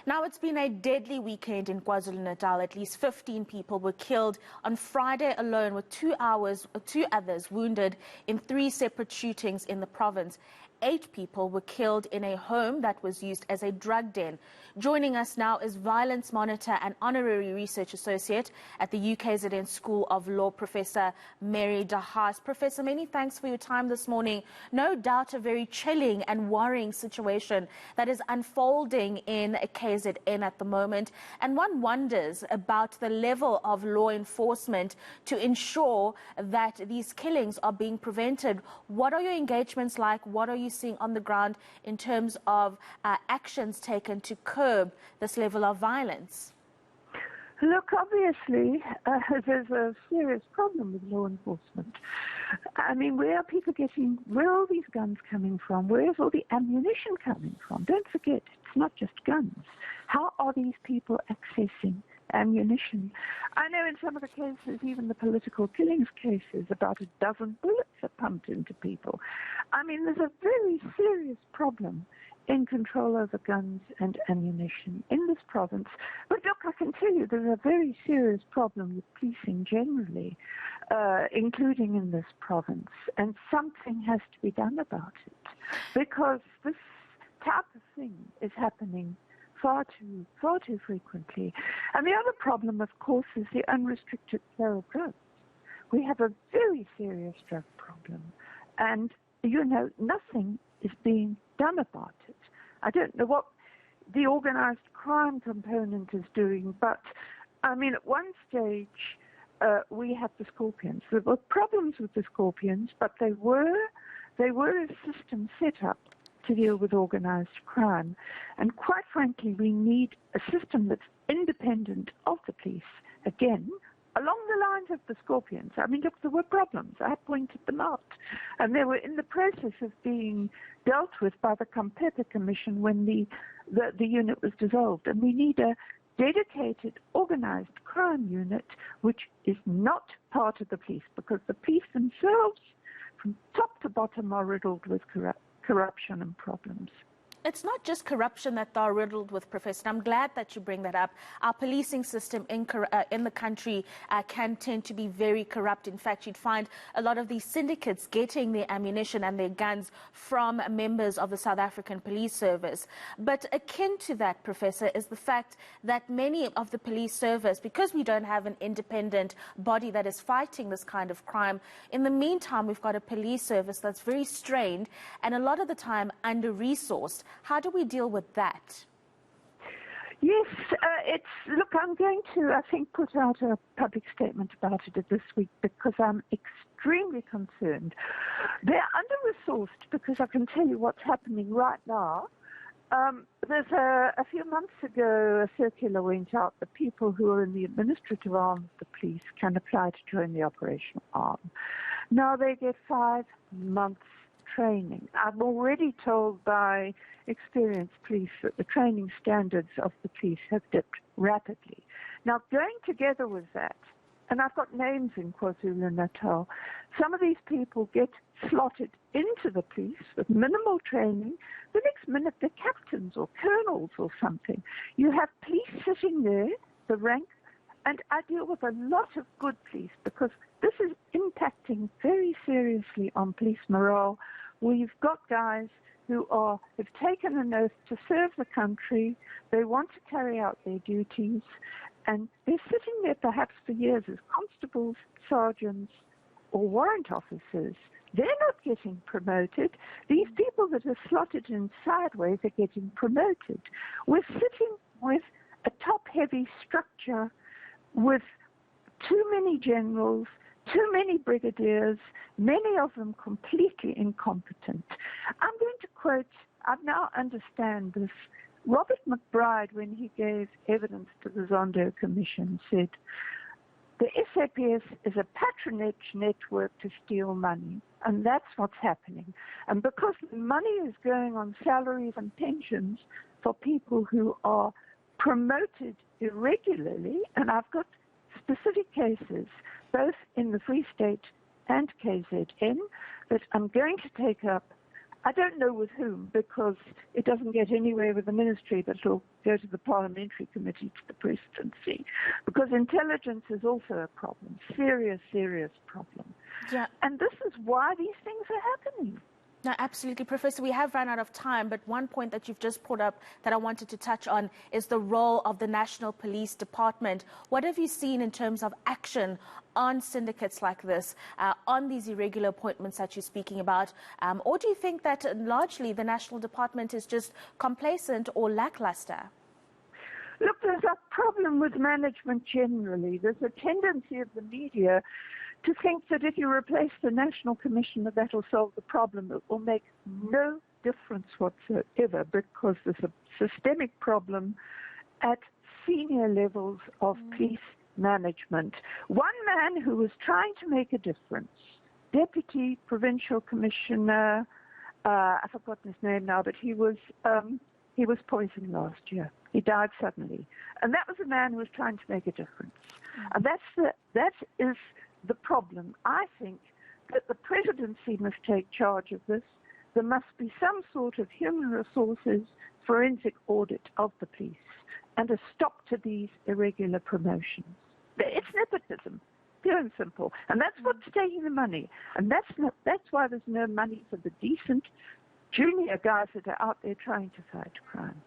Now, it's been a deadly weekend in KwaZulu-Natal. At least 15 people were killed on Friday alone, with two others wounded in 3 separate shootings in the province. 8 people were killed in a home that was used as a drug den. Joining us now is Violence Monitor and Honorary Research Associate at the UKZN School of Law, Professor Mary de Haas. Professor, many thanks for your time this morning. No doubt a very chilling and worrying situation that is unfolding in KZN at the moment. And one wonders about the level of law enforcement to ensure that these killings are being prevented. What are your engagements like? What are you seeing on the ground in terms of actions taken to curb this level of violence? Look, obviously, there's a serious problem with law enforcement. I mean, where are all these guns coming from? Where's all the ammunition coming from? Don't forget, it's not just guns. How are these people accessing ammunition? I know in some of the cases, even the political killings cases, about a dozen bullets are pumped into people. I mean, there's a very serious problem in control over guns and ammunition in this province. But look, I can tell you there's a very serious problem with policing generally, including in this province, and something has to be done about it, because this type of thing is happening far too frequently. And the other problem, of course, is the unrestricted flow of drugs. We have a very serious drug problem, and nothing is being done about it. I don't know what the organized crime component is doing, but I mean, at one stage, we had the Scorpions. There were problems with the Scorpions, but they were a system set up to deal with organized crime. And quite frankly, we need a system that's independent of the police. Again, along the lines of the Scorpions. I mean, look, there were problems. I pointed them out. And they were in the process of being dealt with by the Kampepe Commission when the unit was dissolved. And we need a dedicated organized crime unit which is not part of the police, because the police themselves, from top to bottom, are riddled with corruption and problems. It's not just corruption that they're riddled with, Professor. I'm glad that you bring that up. Our policing system in the country can tend to be very corrupt. In fact, you'd find a lot of these syndicates getting their ammunition and their guns from members of the South African Police Service. But akin to that, Professor, is the fact that many of the police service, because we don't have an independent body that is fighting this kind of crime, in the meantime, we've got a police service that's very strained and a lot of the time under-resourced. How do we deal with that? Yes, look, I'm going to, I think, put out a public statement about it this week, because I'm extremely concerned. They're under-resourced because I can tell you what's happening right now. There's a few months ago, a circular went out that people who are in the administrative arm of the police can apply to join the operational arm. Now they get 5 months training. I'm already told by experienced police that the training standards of the police have dipped rapidly. Now, going together with that, and I've got names in KwaZulu-Natal, some of these people get slotted into the police with minimal training. The next minute, they're captains or colonels or something. You have police sitting there, the rank, and I deal with a lot of good police, because this is impacting very seriously on police morale. We've got guys who have taken an oath to serve the country. They want to carry out their duties, and they're sitting there perhaps for years as constables, sergeants, or warrant officers. They're not getting promoted. These people that are slotted in sideways are getting promoted. We're sitting with a top-heavy structure with too many generals, too many brigadiers, many of them completely incompetent. I'm going to quote, I now understand this, Robert McBride, when he gave evidence to the Zondo Commission, said, the SAPS is a patronage network to steal money, and that's what's happening. And because the money is going on salaries and pensions for people who are promoted irregularly, and I've got specific cases, both in the Free State and KZN, that I'm going to take up I don't know with whom, because it doesn't get anywhere with the ministry, but it'll go to the parliamentary committee, to the presidency, because intelligence is also a problem, serious, serious problem. Yeah. And this is why these things are happening. No, absolutely, Professor. We have run out of time, but one point that you've just put up that I wanted to touch on is the role of the National Police Department. What have you seen in terms of action on syndicates like this, on these irregular appointments that you're speaking about? Or do you think that largely the National Department is just complacent or lackluster? Look, there's a problem with management generally. There's a tendency of the media to think that if you replace the National Commissioner, that will solve the problem. It will make no difference whatsoever, because there's a systemic problem at senior levels of police management. One man who was trying to make a difference, Deputy Provincial Commissioner, I've forgotten his name now, but he was poisoned last year. He died suddenly. And that was a man who was trying to make a difference. And that is the problem. I think that the presidency must take charge of this. There must be some sort of human resources forensic audit of the police and a stop to these irregular promotions. It's nepotism, pure and simple. And that's what's taking the money. And that's why there's no money for the decent junior guys that are out there trying to fight crime.